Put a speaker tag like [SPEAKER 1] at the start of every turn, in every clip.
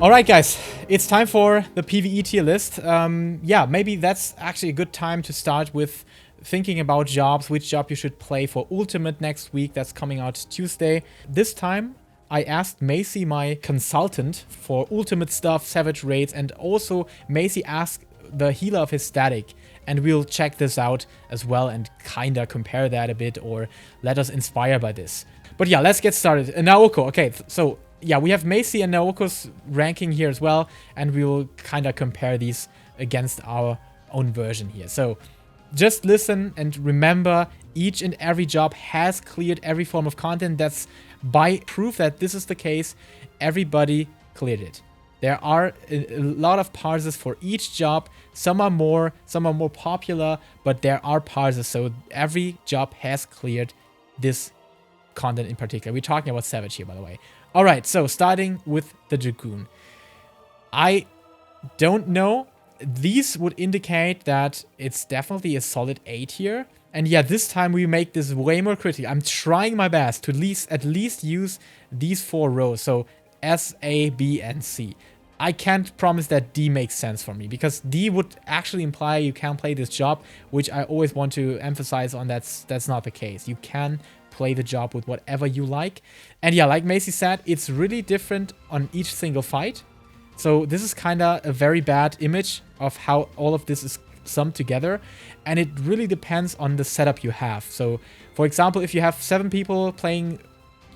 [SPEAKER 1] Alright guys, it's time for the PvE tier list. Yeah, maybe that's actually a good time to start with thinking about jobs, which job you should play for Ultimate next week. That's coming out Tuesday. This time, I asked Macy, my consultant, for Ultimate stuff, Savage raids, and also Macy asked the healer of his static. And we'll check this out as well and kinda compare that a bit or let us inspire by this. But yeah, let's get started. Naoko, okay, so yeah, we have Macy and Naoko's ranking here as well, and we will kind of compare these against our own version here. So just listen and remember, each and every job has cleared every form of content. That's by proof that this is the case. Everybody cleared it. There are a lot of parsers for each job. Some are more popular, but there are parsers, so every job has cleared this content in particular. We're talking about Savage here, by the way. Alright, so starting with the Dragoon. I don't know. These would indicate that it's definitely a solid A tier. And yeah, this time we make this way more critical. I'm trying my best to at least use these 4 rows. So S, A, B, and C. I can't promise that D makes sense for me, because D would actually imply you can't play this job, which I always want to emphasize on. That's not the case. You can play the job with whatever you like. And yeah, like Macy said, it's really different on each single fight. So this is kind of a very bad image of how all of this is summed together. And it really depends on the setup you have. So for example, if you have 7 people playing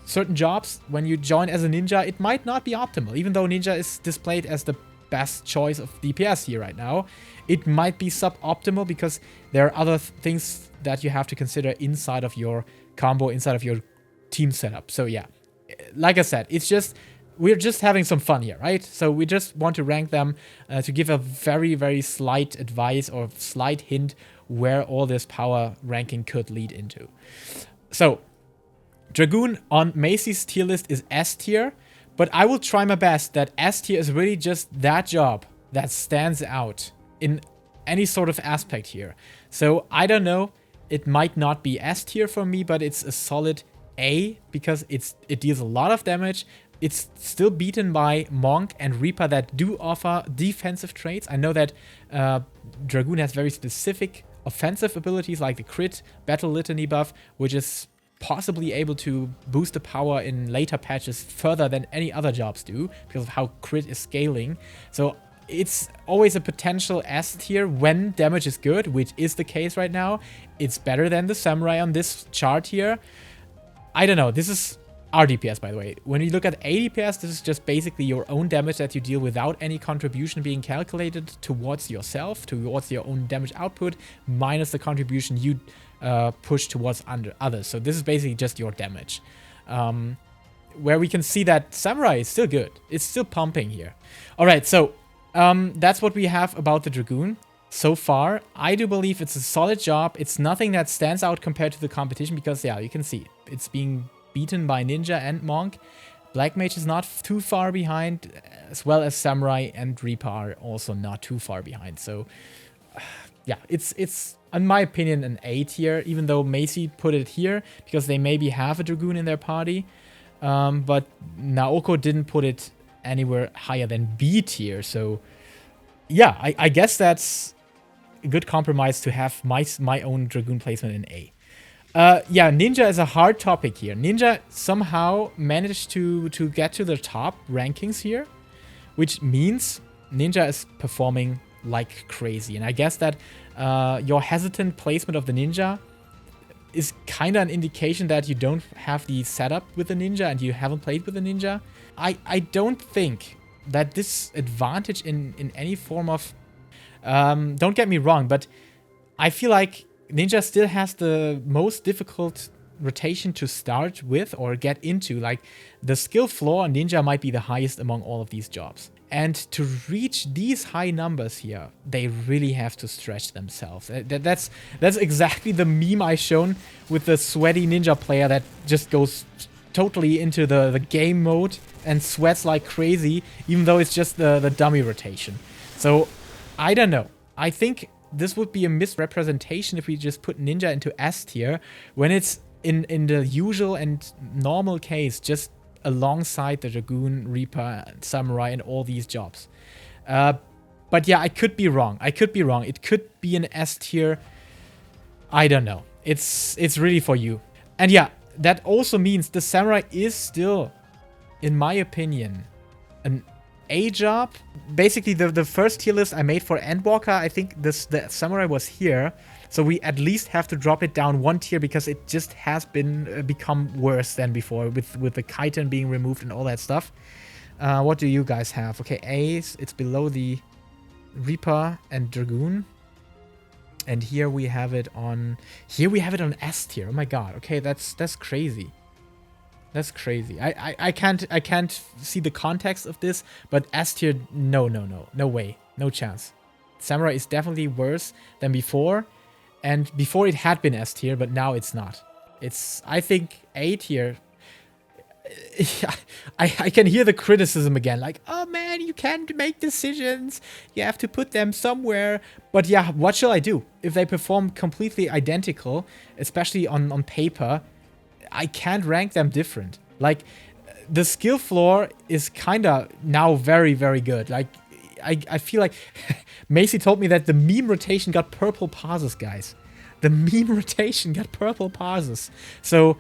[SPEAKER 1] certain jobs, when you join as a ninja, it might not be optimal. Even though ninja is displayed as the best choice of DPS here right now, it might be suboptimal because there are other things that you have to consider inside of your combo, inside of your team setup. So yeah, like I said, we're just having some fun here, right? So we just want to rank them to give a very, very slight advice or slight hint where all this power ranking could lead into. So Dragoon on Macy's tier list is S tier, but I will try my best that S tier is really just that job that stands out in any sort of aspect here. So I don't know, it might not be S tier for me, but it's a solid A because it deals a lot of damage. It's still beaten by Monk and Reaper that do offer defensive traits. I know that Dragoon has very specific offensive abilities like the crit battle litany buff, which is possibly able to boost the power in later patches further than any other jobs do because of how crit is scaling. So it's always a potential S tier when damage is good, which is the case right now. It's better than the Samurai on this chart here. I don't know. This is RDPS, by the way. When you look at ADPS, this is just basically your own damage that you deal without any contribution being calculated towards yourself, towards your own damage output, minus the contribution you push towards others. So this is basically just your damage. Where we can see that Samurai is still good. It's still pumping here. Alright, so that's what we have about the Dragoon so far. I do believe it's a solid job. It's nothing that stands out compared to the competition because, yeah, you can see it's being beaten by Ninja and Monk. Black Mage is not too far behind, as well as Samurai and Reaper are also not too far behind. So, yeah, it's in my opinion, an A tier, even though Macy put it here because they maybe have a Dragoon in their party. But Naoko didn't put it anywhere higher than B tier. So, yeah, I guess that's a good compromise to have my own Dragoon placement in A. Yeah, Ninja is a hard topic here. Ninja somehow managed to get to the top rankings here, which means Ninja is performing like crazy. And I guess that your hesitant placement of the Ninja is kind of an indication that you don't have the setup with the Ninja and you haven't played with the Ninja. I don't think that this advantage in any form of... don't get me wrong, but I feel like Ninja still has the most difficult rotation to start with or get into. Like, the skill floor on Ninja might be the highest among all of these jobs. And to reach these high numbers here, they really have to stretch themselves. That's exactly the meme I shown with the sweaty Ninja player that just goes totally into the game mode and sweats like crazy, even though it's just the dummy rotation. So, I don't know. I think this would be a misrepresentation if we just put Ninja into S tier when it's in the usual and normal case just alongside the Dragoon, Reaper, Samurai, and all these jobs. But yeah, I could be wrong. It could be an S tier. I don't know. It's really for you. And yeah, that also means the Samurai is still, in my opinion, an A job. Basically, the first tier list I made for Endwalker, I think the Samurai was here. So we at least have to drop it down 1 tier because it just has become worse than before with the Keichii being removed and all that stuff. What do you guys have? Okay, A's, it's below the Reaper and Dragoon. And here we have it on S tier. Oh my god. Okay, that's crazy. That's crazy. I can't see the context of this, but S tier, no way. No chance. Samurai is definitely worse than before. And before it had been S tier, but now it's not. It's, I think, A tier. I can hear the criticism again, like, oh man, you can't make decisions. You have to put them somewhere. But yeah, what shall I do? If they perform completely identical, especially on paper, I can't rank them different. Like, the skill floor is kind of now very, very good. Like, I feel like Macy told me that the meme rotation got purple pauses, guys. The meme rotation got purple pauses. So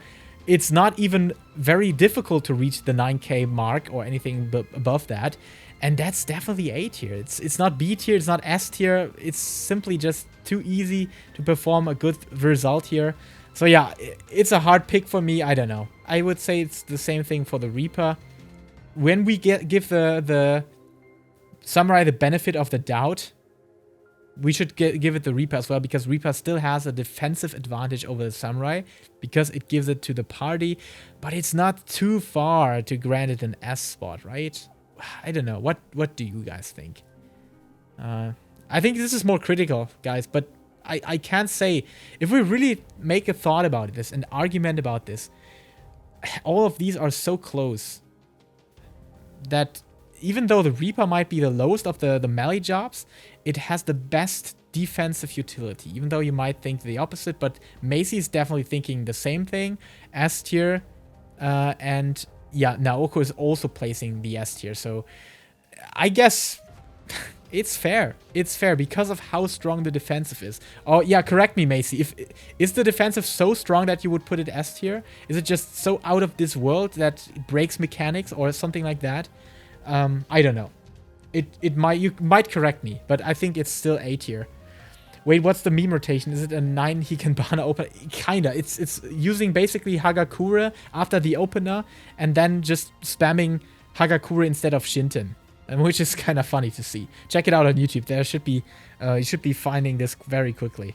[SPEAKER 1] it's not even very difficult to reach the 9K mark or anything above that. And that's definitely A tier. It's not B tier, it's not S tier. It's simply just too easy to perform a good result here. So yeah, it's a hard pick for me. I don't know. I would say it's the same thing for the Reaper. When we give the Samurai the benefit of the doubt, we should give it the Reaper as well, because Reaper still has a defensive advantage over the Samurai because it gives it to the party, but it's not too far to grant it an S spot, right? I don't know. What do you guys think? I think this is more critical, guys, but I can't say. If we really make a thought about this, an argument about this, all of these are so close that even though the Reaper might be the lowest of the melee jobs, it has the best defensive utility. Even though you might think the opposite, but Macy is definitely thinking the same thing. S tier, and yeah, Naoko is also placing the S tier. So I guess it's fair. It's fair because of how strong the defensive is. Oh yeah, correct me, Macy. Is the defensive so strong that you would put it S tier? Is it just so out of this world that it breaks mechanics or something like that? I don't know. You might correct me, but I think it's still A tier. Wait, what's the meme rotation? Is it a 9 Hikenbana opener? Kinda. It's using basically Hagakure after the opener and then just spamming Hagakure instead of Shinten, which is kind of funny to see. Check it out on YouTube. There should be you should be finding this very quickly.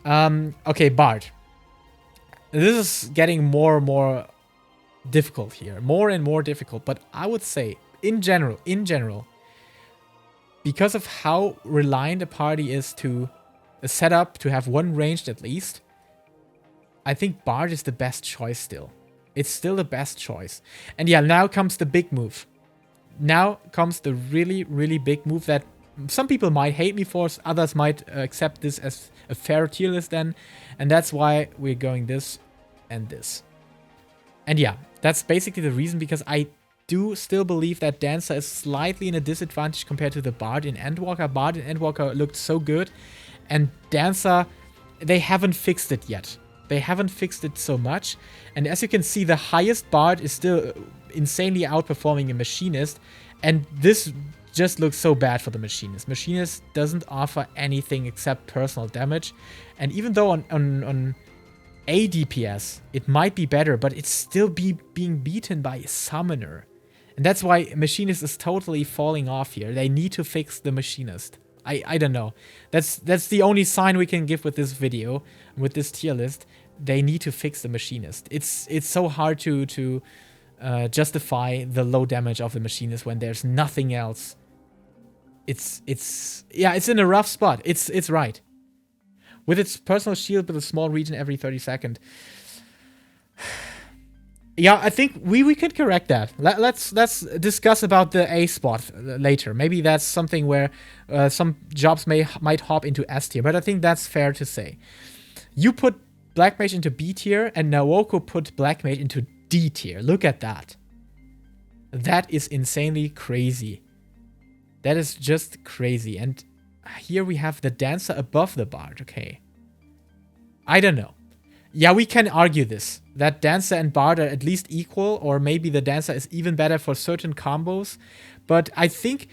[SPEAKER 1] Okay, Bard. This is getting more and more difficult here. More and more difficult, but I would say in general, because of how reliant a party is to a setup to have one ranged at least, I think Bard is the best choice still. It's still the best choice. And yeah, now comes the big move. Now comes the really, really big move that some people might hate me for, others might accept this as a fair tier list then. And that's why we're going this and this. And yeah, that's basically the reason, because I do still believe that Dancer is slightly in a disadvantage compared to the Bard in Endwalker. Bard in Endwalker looked so good, and Dancer, they haven't fixed it yet. They haven't fixed it so much, and as you can see, the highest Bard is still insanely outperforming a Machinist, and this just looks so bad for the Machinist. Machinist doesn't offer anything except personal damage, and even though on a DPS it might be better, but it's still being beaten by a Summoner. And that's why Machinist is totally falling off here. They need to fix the Machinist. I don't know. That's the only sign we can give with this video, with this tier list. They need to fix the Machinist. It's so hard to justify the low damage of the Machinist when there's nothing else. It's in a rough spot. It's right. With its personal shield with a small regen every 30 seconds. Yeah, I think we could correct that. Let's discuss about the A spot later. Maybe that's something where some jobs might hop into S tier, but I think that's fair to say. You put Black Mage into B tier, and Naoko put Black Mage into D tier. Look at that. That is insanely crazy. That is just crazy. And here we have the dancer above the bard. Okay. I don't know. Yeah, we can argue this. That dancer and bard are at least equal, or maybe the dancer is even better for certain combos. But I think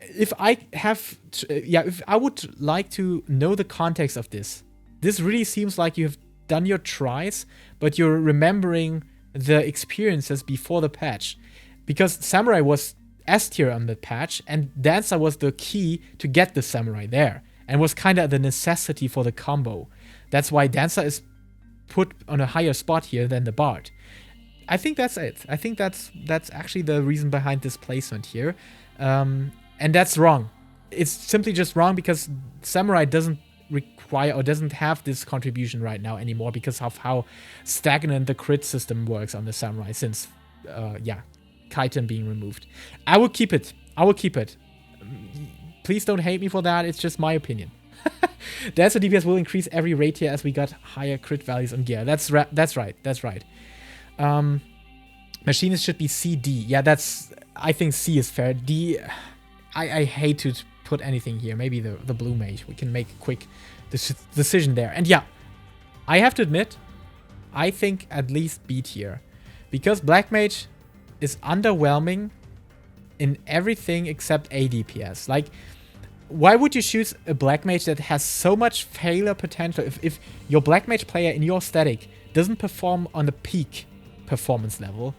[SPEAKER 1] if I have... if I would like to know the context of this, this really seems like you have done your tries, but you're remembering the experiences before the patch. Because Samurai was S tier on the patch, and Dancer was the key to get the Samurai there, and was kind of the necessity for the combo. That's why Dancer is put on a higher spot here than the Bard. I think that's it. I think that's actually the reason behind this placement here. And that's wrong. It's simply just wrong because Samurai doesn't require or doesn't have this contribution right now anymore because of how stagnant the crit system works on the Samurai since, Keichii being removed. I will keep it. I will keep it. Please don't hate me for that. It's just my opinion. Dancer DPS will increase every rate here as we got higher crit values on gear. That's right. That's right. Machinist should be CD. Yeah, I think C is fair. D, I hate to put anything here. Maybe the blue mage. We can make a quick decision there. And yeah, I have to admit, I think at least B tier. Because black mage is underwhelming in everything except A DPS. Like, why would you choose a black mage that has so much failure potential if your black mage player in your static doesn't perform on the peak performance level?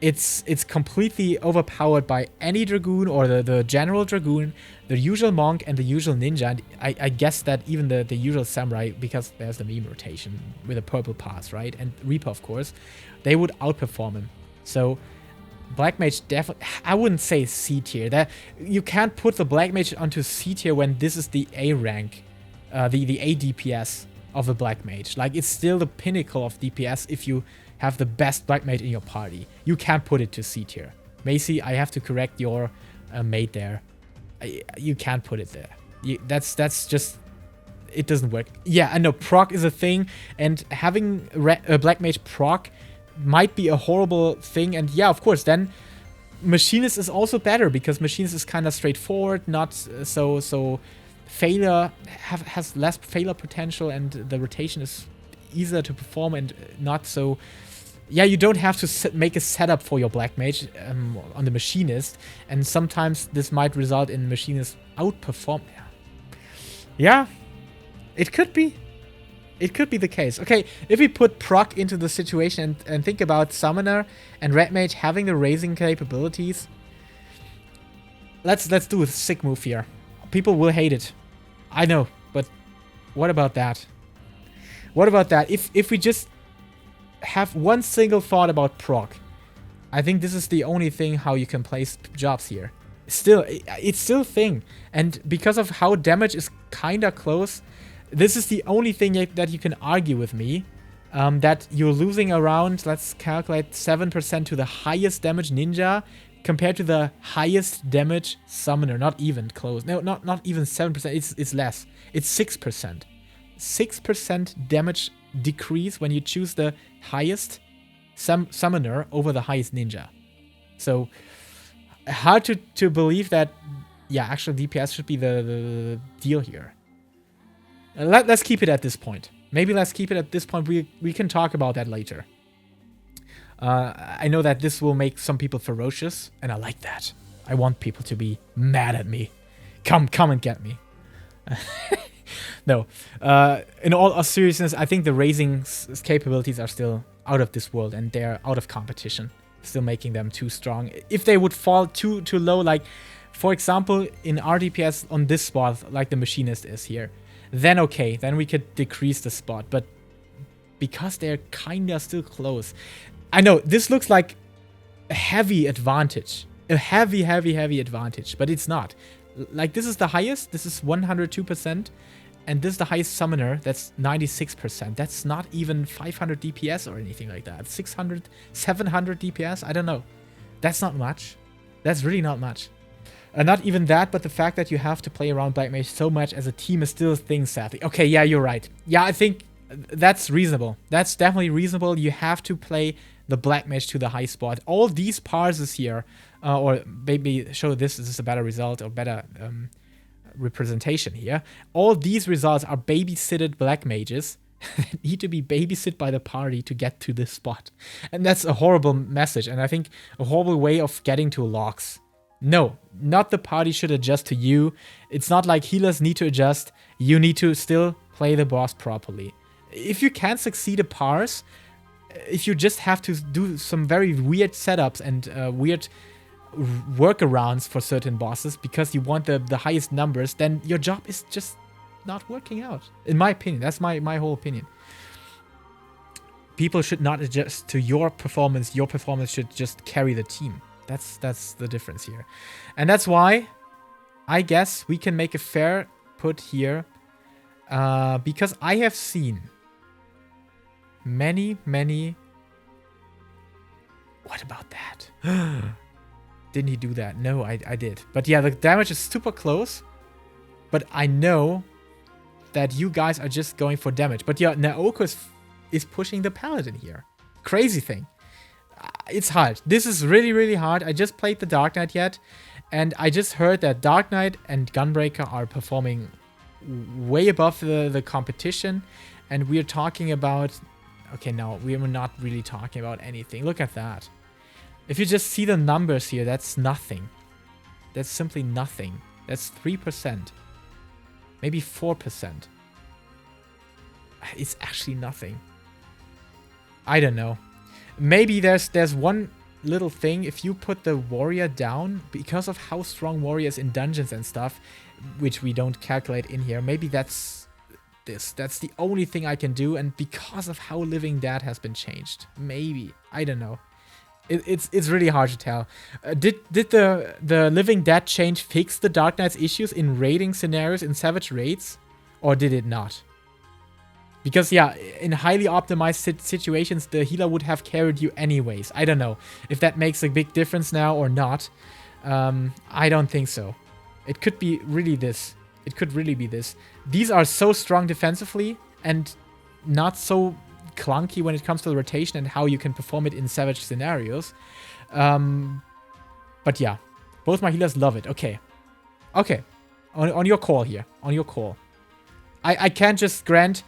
[SPEAKER 1] It's completely overpowered by any Dragoon or the general Dragoon, the usual monk, and the usual ninja. And I guess that even the usual samurai, because there's the meme rotation with a purple pass, right? And Reaper, of course, they would outperform him. So black mage definitely, I wouldn't say C tier. That you can't put the black mage onto C tier when this is the A rank, the A DPS of a black mage. Like, it's still the pinnacle of DPS if you have the best black mage in your party. You can't put it to C tier. Macy, I have to correct your mate there. You can't put it there. That's just, it doesn't work. Yeah, I know proc is a thing, and having a black mage proc might be a horrible thing. And yeah, of course, then Machinist is also better because Machinist is kind of straightforward, not so failure has less failure potential, and the rotation is easier to perform and not so. Yeah, you don't have to make a setup for your black mage on the Machinist, and sometimes this might result in Machinist outperform. Yeah, it could be. It could be the case. Okay, if we put proc into the situation and think about Summoner and Red Mage having the raising capabilities, let's do a sick move here. People will hate it. I know, but what about that? What about that? If we just have one single thought about proc, I think this is the only thing how you can place jobs here. Still, it's still a thing. And because of how damage is kinda close, this is the only thing that you can argue with me. That you're losing around, let's calculate, 7% to the highest damage ninja compared to the highest damage summoner. Not even close. No, not even 7%. It's less. It's 6%. 6% damage decrease when you choose the highest summoner over the highest ninja. So hard to believe that, yeah, actually DPS should be the deal here. Let's keep it at this point. Maybe let's keep it at this point. We can talk about that later. I know that this will make some people ferocious, and I like that. I want people to be mad at me. Come and get me. No. In all seriousness, I think the raising capabilities are still out of this world, and they're out of competition. Still making them too strong. If they would fall too low, like, for example, in RDPS on this spot, like the Machinist is here, then okay, then we could decrease the spot. But because they're kinda still close. I know, this looks like a heavy advantage. A heavy advantage, but it's not. Like, this is the highest, this is 102%, and this is the highest summoner, that's 96%. That's not even 500 DPS or anything like that. 600, 700 DPS, I don't know. That's not much. That's really not much. Not even that, but the fact that you have to play around Black Mage so much as a team is still a thing, sadly. Okay, yeah, you're right. Yeah, I think that's reasonable. That's definitely reasonable. You have to play the Black Mage to the high spot. All these parses here, or maybe show this is a better result or better representation here. All these results are babysitted Black Mages that need to be babysit by the party to get to this spot. And that's a horrible message, and I think a horrible way of getting to locks. No, not the party should adjust to you. It's not like healers need to adjust. You need to still play the boss properly. If you can't succeed a parse, if you just have to do some very weird setups and weird workarounds for certain bosses because you want the highest numbers, then your job is just not working out. In my opinion, that's my whole opinion. People should not adjust to your performance. Your performance should just carry the team. That's the difference here. And that's why I guess we can make a fair put here, because I have seen many... What about that? Didn't he do that? No, I did. But yeah, the damage is super close. But I know that you guys are just going for damage. But yeah, Naoko is pushing the Paladin here. Crazy thing. It's hard. This is really hard. I just played the Dark Knight yet. And I just heard that Dark Knight and Gunbreaker are performing way above the competition. And we're talking about... Okay, no, we are not really talking about anything. Look at that. If you just see the numbers here, that's nothing. That's simply nothing. That's 3%. Maybe 4%. It's actually nothing. I don't know. Maybe there's one little thing. If you put the warrior down, because of how strong warrior is in dungeons and stuff, which we don't calculate in here, maybe that's this. That's the only thing I can do, and because of how Living Dead has been changed. Maybe. I don't know. It's really hard to tell. Did the Living Dead change fix the Dark Knight's issues in raiding scenarios in Savage Raids? Or did it not? Because, yeah, in highly optimized situations, the healer would have carried you anyways. I don't know if that makes a big difference now or not. I don't think so. It could be really this. It could really be this. These are so strong defensively and not so clunky when it comes to the rotation and how you can perform it in Savage scenarios. But yeah, both my healers love it. Okay. Okay. On your call here. On your call. I can't just grant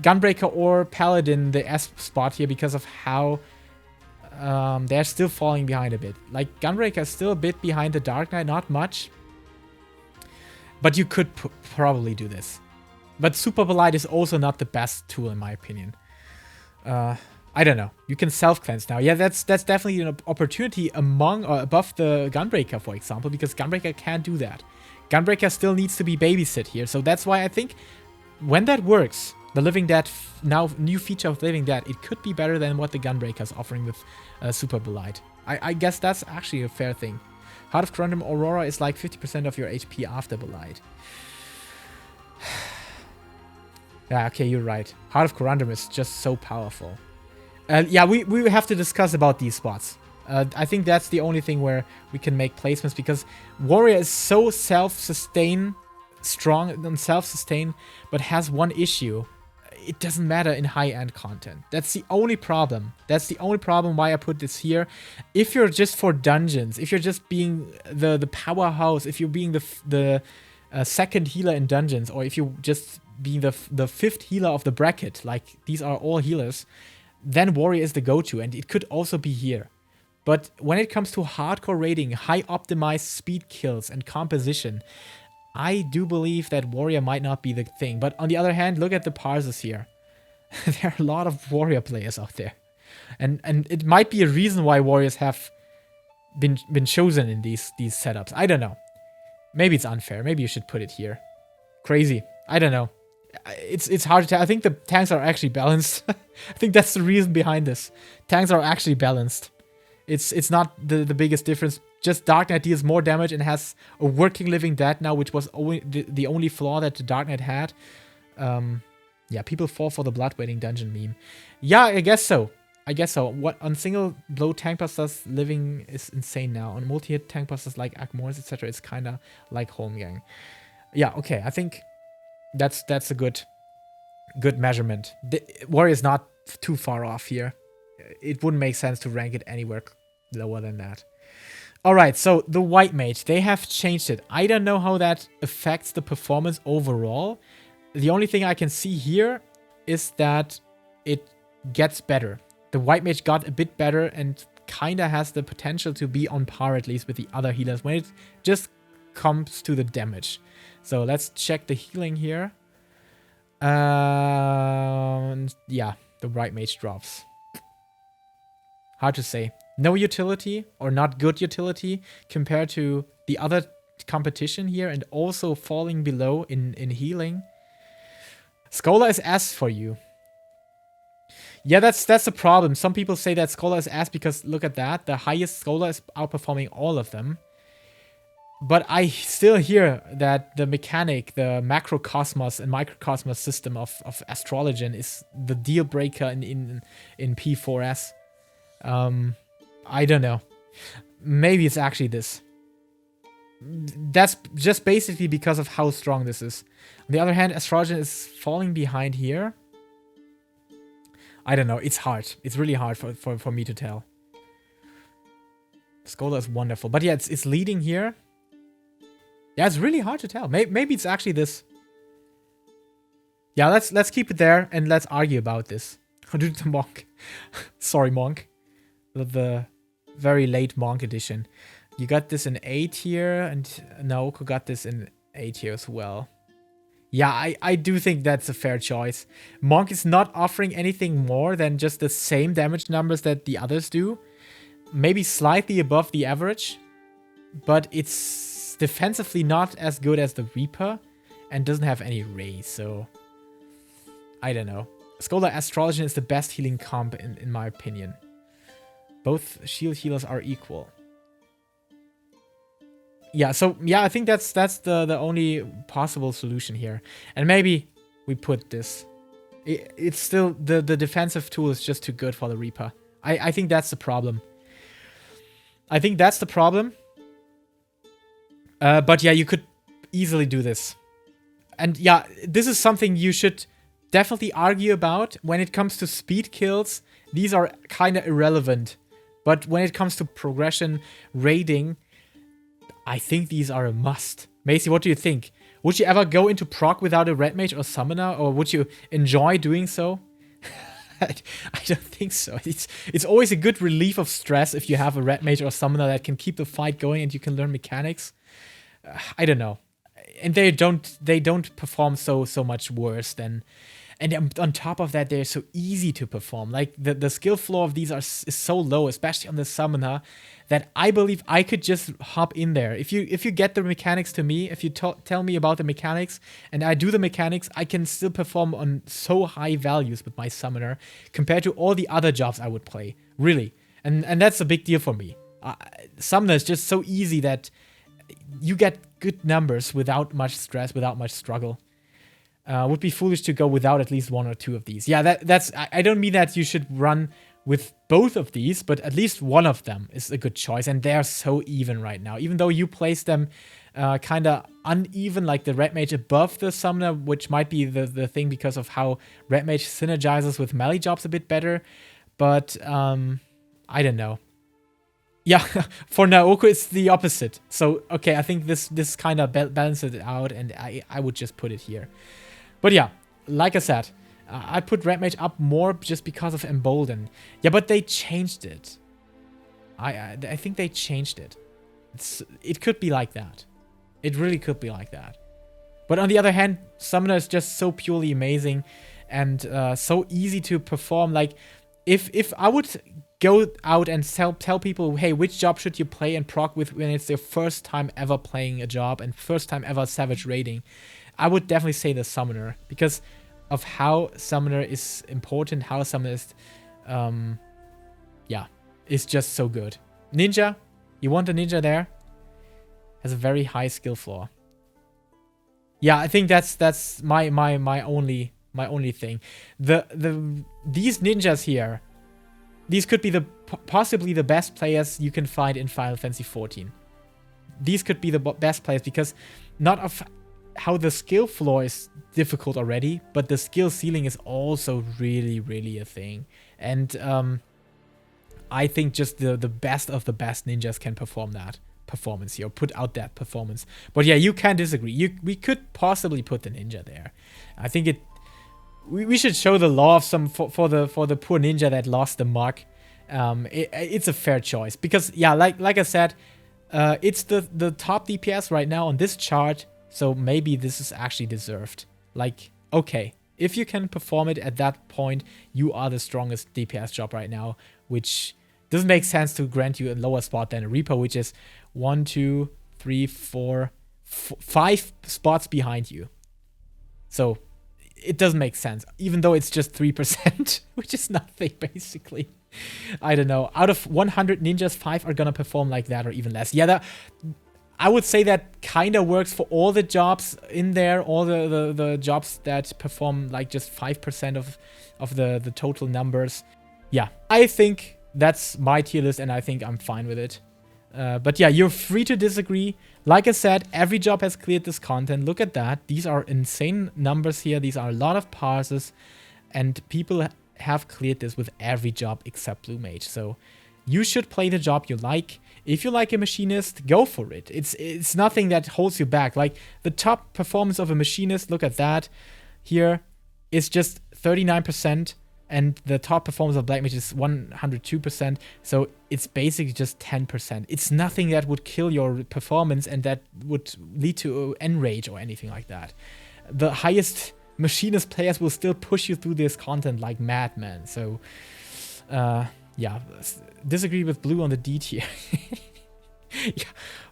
[SPEAKER 1] Gunbreaker or Paladin the S spot here because of how they're still falling behind a bit. Like, Gunbreaker is still a bit behind the Dark Knight, not much. But you could probably do this. But Super Polite is also not the best tool in my opinion. I don't know. You can self-cleanse now. Yeah, that's definitely an opportunity among or above the Gunbreaker, for example, because Gunbreaker can't do that. Gunbreaker still needs to be babysit here. So that's why I think when that works, the Living Dead, now new feature of Living Dead, it could be better than what the Gunbreaker is offering with Super Polite. I guess that's actually a fair thing. Heart of Corundum Aurora is like 50% of your HP after Belite. Yeah, okay, you're right. Heart of Corundum is just so powerful. Yeah, we have to discuss about these spots. I think that's the only thing where we can make placements, because Warrior is so self-sustain, strong and self-sustain, but has one issue. It doesn't matter in high-end content. That's the only problem. That's the only problem why I put this here. If you're just for dungeons, if you're just being the powerhouse, if you're being the second healer in dungeons, or if you just being the fifth healer of the bracket, like these are all healers, then Warrior is the go-to, and it could also be here. But when it comes to hardcore raiding, high optimized speed kills and composition, I do believe that Warrior might not be the thing. But on the other hand, look at the parses here. There are a lot of Warrior players out there. And it might be a reason why Warriors have been chosen in these setups. I don't know. Maybe it's unfair. Maybe you should put it here. Crazy. I don't know. It's hard to tell. I think the tanks are actually balanced. I think that's the reason behind this. Tanks are actually balanced. It's not the biggest difference. Just Dark Knight deals more damage and has a working Living Dead now, which was the only flaw that the Dark Knight had. Yeah, people fall for the blood waiting dungeon meme. Yeah, I guess so. What on single blow tank busters, Living is insane now. On multi-hit tank busters like Akmors, etc., it's kind of like Holmgang. Yeah, okay. I think that's a good measurement. The Warrior is not too far off here. it wouldn't make sense to rank it anywhere lower than that. Alright, so the White Mage, they have changed it. I don't know how that affects the performance overall. The only thing I can see here is that it gets better. The White Mage got a bit better and kinda has the potential to be on par at least with the other healers when it just comes to the damage. So let's check the healing here. Yeah, the White Mage drops. Hard to say. No utility or not good utility compared to the other competition here, and also falling below in healing. Scholar is S for you. Yeah, that's the problem. Some people say that Scholar is S because look at that. The highest Scholar is outperforming all of them. But I still hear that the mechanic, the macrocosmos and microcosmos system of Astrologian is the deal breaker in P4S. I don't know. Maybe it's actually this. That's just basically because of how strong this is. On the other hand, Astrologian is falling behind here. I don't know. It's hard. It's really hard for me to tell. Scholar is wonderful. But yeah, it's leading here. Yeah, it's really hard to tell. Maybe it's actually this. Yeah, let's keep it there and let's argue about this. Do the Monk. Sorry, Monk. The very late Monk edition. You got this in A tier, and Naoko got this in A tier as well. Yeah, I do think that's a fair choice. Monk is not offering anything more than just the same damage numbers that the others do. Maybe slightly above the average. But it's defensively not as good as the Reaper. And doesn't have any raise, so... I don't know. Scholar Astrologian is the best healing comp in my opinion. Both shield healers are equal. Yeah, so yeah, I think that's the only possible solution here. And maybe we put this. It's still the defensive tool is just too good for the Reaper. I think that's the problem. I think that's the problem. But yeah, you could easily do this. And yeah, this is something you should definitely argue about. When it comes to speed kills, these are kind of irrelevant. But when it comes to progression, raiding, I think these are a must. Macy, what do you think? Would you ever go into proc without a red mage or summoner? Or would you enjoy doing so? I don't think so. It's always a good relief of stress if you have a red mage or summoner that can keep the fight going and you can learn mechanics. I don't know. And they don't perform so much worse than... And on top of that, they're so easy to perform. Like, the skill floor of these is so low, especially on the summoner, that I believe I could just hop in there. If you get the mechanics to me, if you tell me about the mechanics, and I do the mechanics, I can still perform on so high values with my summoner compared to all the other jobs I would play. Really. And that's a big deal for me. Summoner is just so easy that you get good numbers without much stress, without much struggle. Would be foolish to go without at least one or two of these. Yeah, that's. I don't mean that you should run with both of these, but at least one of them is a good choice. And they are so even right now. Even though you place them kind of uneven, like the Red Mage above the Summoner, which might be the thing because of how Red Mage synergizes with melee jobs a bit better. But I don't know. Yeah, for Naoko, it's the opposite. So, okay, I think this kind of balances it out, and I would just put it here. But yeah, like I said, I put Red Mage up more just because of Embolden. Yeah, but they changed it. I think they changed it. It could be like that. It really could be like that. But on the other hand, Summoner is just so purely amazing and so easy to perform. Like, if I would go out and tell people, hey, which job should you play and proc with when it's their first time ever playing a job and first time ever Savage raiding, I would definitely say the Summoner, because of how Summoner is important, how Summoner is, yeah, is just so good. Ninja, you want a Ninja there? Has a very high skill floor. Yeah, I think that's my only thing. These ninjas here, these could be possibly the best players you can find in Final Fantasy XIV. These could be the best players because not of how the skill floor is difficult already, but the skill ceiling is also really, really a thing. And I think just the best of the best ninjas can perform that performance here, put out that performance. But yeah, you can disagree. We could possibly put the ninja there. I think we should show the law of some for the poor ninja that lost the mug. It's a fair choice because yeah, like I said, it's the top DPS right now on this chart, so maybe this is actually deserved. Like, okay, if you can perform it at that point, you are the strongest DPS job right now, which doesn't make sense to grant you a lower spot than a Reaper, which is 1, 2, 3, 4, 5 spots behind you. So it doesn't make sense, even though it's just 3%, which is nothing basically. I don't know. Out of 100 ninjas, 5 are gonna perform like that or even less. Yeah, I would say that kind of works for all the jobs in there, all the jobs that perform like just 5% of the total numbers. Yeah, I think that's my tier list and I think I'm fine with it. But yeah, you're free to disagree. Like I said, every job has cleared this content. Look at that. These are insane numbers here. These are a lot of parses. And people have cleared this with every job except Blue Mage. So you should play the job you like. If you like a Machinist, go for it. It's nothing that holds you back. Like the top performance of a Machinist, look at that here, is just 39%. And the top performance of Black Mage is 102%. So it's basically just 10%. It's nothing that would kill your performance and that would lead to enrage or anything like that. The highest Machinist players will still push you through this content like madmen. So, yeah, disagree with Blue on the D tier. Yeah.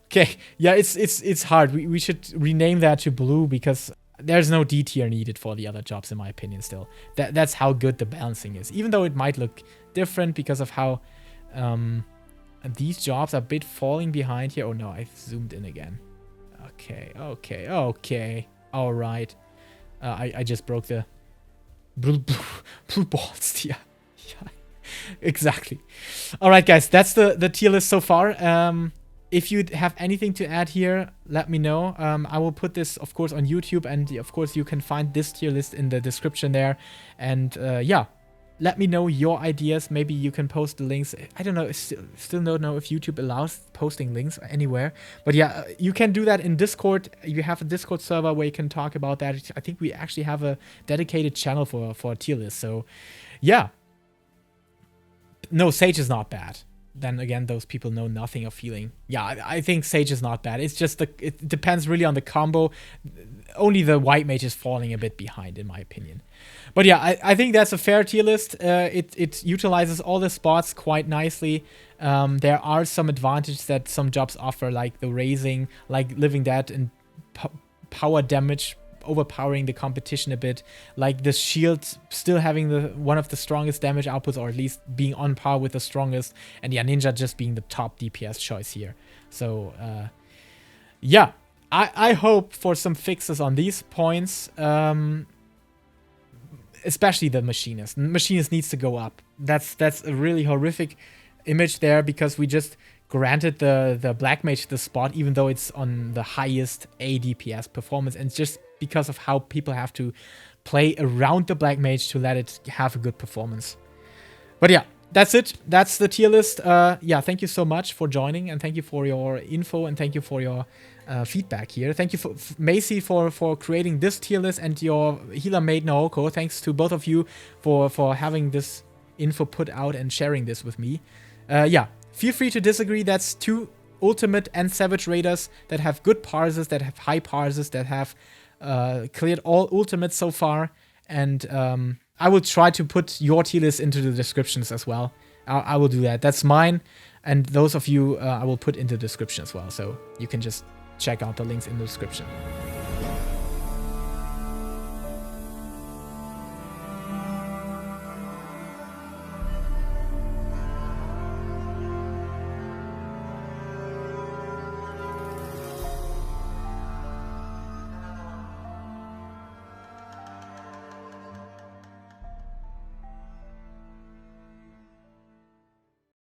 [SPEAKER 1] Okay, yeah, it's hard. We should rename that to Blue because there's no D tier needed for the other jobs, in my opinion, still. That's how good the balancing is. Even though it might look different because of how these jobs are a bit falling behind here. Oh no, I've zoomed in again. Okay. All right. I just broke the blue balls. Yeah, exactly. All right, guys, that's the tier list so far. If you have anything to add here, let me know. I will put this, of course, on YouTube, and of course, you can find this tier list in the description there. And yeah, let me know your ideas. Maybe you can post the links. I don't know. Still don't know if YouTube allows posting links anywhere. But yeah, you can do that in Discord. You have a Discord server where you can talk about that. I think we actually have a dedicated channel for a tier list. So yeah. No, Sage is not bad. Then again, those people know nothing of healing. Yeah, I think Sage is not bad. It's just it depends really on the combo. Only the White Mage is falling a bit behind, in my opinion. But yeah, I think that's a fair tier list. It utilizes all the spots quite nicely. There are some advantages that some jobs offer, like the raising, like Living Dead and power damage, overpowering the competition a bit, like the shield still having one of the strongest damage outputs, or at least being on par with the strongest, and yeah, Ninja just being the top DPS choice here. So yeah, I hope for some fixes on these points, especially the Machinist. Machinist needs to go up. That's a really horrific image there, because we just granted the Black Mage the spot, even though it's on the highest ADPS performance, and just because of how people have to play around the Black Mage to let it have a good performance. But yeah, that's it. That's the tier list. Yeah, thank you so much for joining, and thank you for your info, and thank you for your feedback here. Thank you for Macy for creating this tier list, and your healer mate Naoko. Thanks to both of you for having this info put out and sharing this with me. Yeah, feel free to disagree. That's 2 Ultimate and Savage Raiders that have good parses, that have high parses, that have cleared all Ultimates so far. And I will try to put your tier list into the descriptions as well. I will do that. That's mine. And those of you I will put into the description as well. So you can just check out the links in the description.